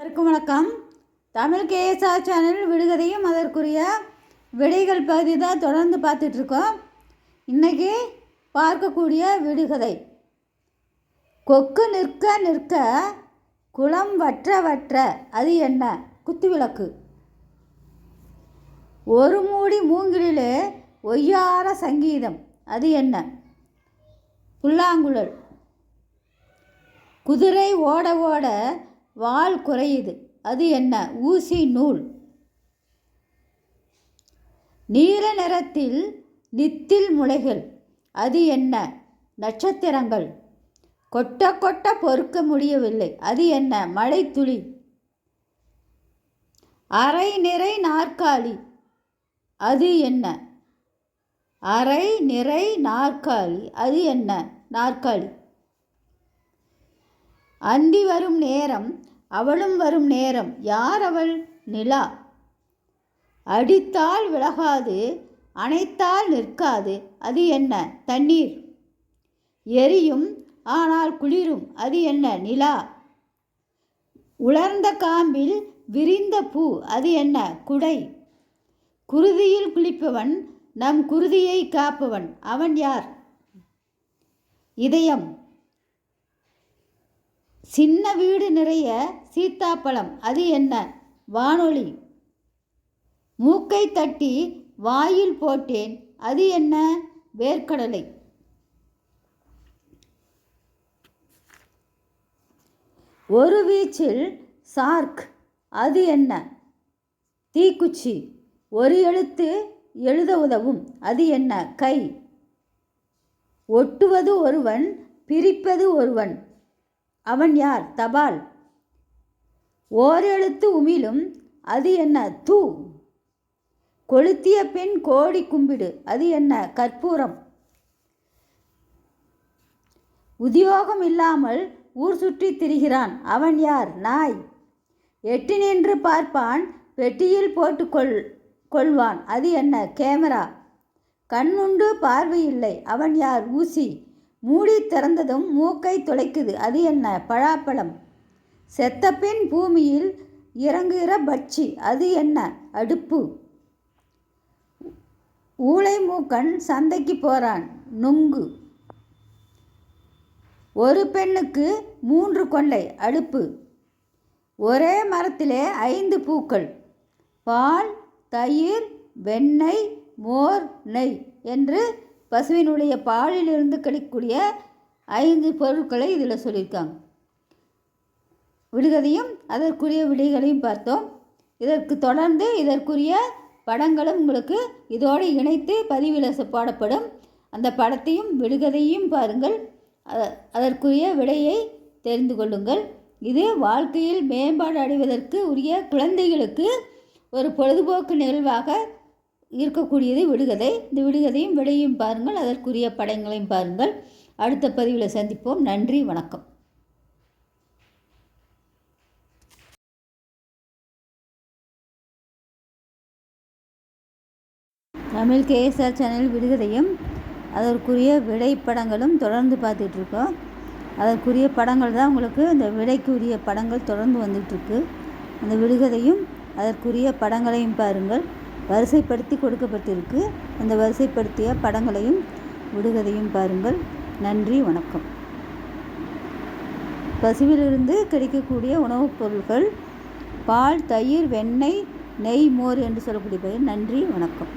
அனைவருக்கும் வணக்கம். Tamil KSR channel விடுகதையும் அதற்குரிய விடைகள் பகுதி தான் தொடர்ந்து பார்த்துட்ருக்கோம். இன்றைக்கி பார்க்கக்கூடிய விடுகதை, கொக்கு நிற்க நிற்க குளம் வற்ற வற்ற அது என்ன? குத்துவிளக்கு. ஒரு மூடி மூங்கிலே ஒய்யார சங்கீதம் அது என்ன? புல்லாங்குழல். குதிரை ஓட ஓட வால் குறையுது அது என்ன? ஊசி நூல். நீல நிறத்தில் நித்தில் முளைகள் அது என்ன? நட்சத்திரங்கள். கொட்ட கொட்ட பொறுக்க முடியவில்லை அது என்ன? மழை துளி. அரை நிறை நாற்காலி அது என்ன? அரை நிறை நாற்காலி அது என்ன? நாற்காலி. அந்தி வரும் நேரம் அவளும் வரும் நேரம் யார் அவள்? நிலா. அடித்தால் விலகாது அணைத்தால் நிற்காது அது என்ன? தண்ணீர். எரியும் ஆனால் குளிரும் அது என்ன? நிலா. உலர்ந்த காம்பில் விரிந்த பூ அது என்ன? குடை. குருதியில் குளிப்பவன் நம் குருதியை காப்பவன் அவன் யார்? இதயம். சின்ன வீடு நிறைய சீத்தாப்பழம் அது என்ன? வானொலி. மூக்கை தட்டி வாயில் போட்டேன் அது என்ன? வேர்க்கடலை. ஒரு வீச்சில் சார்க் அது என்ன? தீக்குச்சி. ஒரு எழுத்து எழுத உதவும் அது என்ன? கை. ஒட்டுவது ஒருவன் பிரிப்பது ஒருவன் அவன் யார்? தபால். ஓர் எழுத்து உமிழும் அது என்ன? தூ. கொளுத்திய பெண் கோடி கும்பிடு அது என்ன? கற்பூரம். உத்தியோகம் இல்லாமல் ஊர் சுற்றி திரிகிறான் அவன் யார்? நாய். எட்டி நின்று பார்ப்பான் பெட்டியில் போட்டு கொள்வான் அது என்ன? கேமரா. கண்ணுண்டு பார்வையில்லை அவன் யார்? ஊசி. மூடி திறந்ததும் மூக்கை துளைக்குது அது என்ன? பழாப்பழம். செத்தப்பின் பூமியில் இறங்குகிற பட்சி அது என்ன? அடுப்பு. ஊளை மூக்கன் சந்தைக்கு போகிறான் நுங்கு. ஒரு பெண்ணுக்கு 3 கொள்ளை அடுப்பு. ஒரே மரத்திலே 5 பூக்கள் பால் தயிர் வெண்ணெய் மோர் நெய் என்று பசுவினுடைய பாலிலிருந்து கிடைக்கக்கூடிய 5 பொருட்களை இதில் சொல்லியிருக்காங்க. விடுகதையும் அதற்குரிய விடைகளையும் பார்த்தோம். இதற்கு தொடர்ந்து இதற்குரிய படங்களும் உங்களுக்கு இதோடு இணைத்து பதிவில் போடப்படும். அந்த படத்தையும் விடுகதையும் பாருங்கள், அதற்குரிய விடையை தெரிந்து கொள்ளுங்கள். இது வாழ்க்கையில் மேம்பாடு அடைவதற்கு உரிய குழந்தைகளுக்கு ஒரு பொழுதுபோக்கு நிகழ்வாக இருக்கக்கூடியது விடுகதை. இந்த விடுகதையும் விடையும் பாருங்கள், அதற்குரிய படங்களையும் பாருங்கள். அடுத்த பதிவில் சந்திப்போம். நன்றி, வணக்கம். தமிழ் கேஎஸ்ஆர் சேனல் விடுகதையும் அதற்குரிய விடை படங்களும் தொடர்ந்து பார்த்துட்ருக்கோம். அதற்குரிய படங்கள் தான் உங்களுக்கு இந்த விடைக்குரிய படங்கள் தொடர்ந்து வந்துட்டுருக்கு. அந்த விடுகதையும் அதற்குரிய படங்களையும் பாருங்கள். வரிசைப்படுத்தி கொடுக்கப்பட்டிருக்கு. அந்த வரிசைப்படுத்திய படங்களையும் விடுகதையும் பாருங்கள். நன்றி, வணக்கம். பசுவிலிருந்து கிடைக்கக்கூடிய உணவுப் பொருட்கள் பால் தயிர் வெண்ணெய் நெய் மோர் என்று சொல்லக்கூடிய பெயர். நன்றி, வணக்கம்.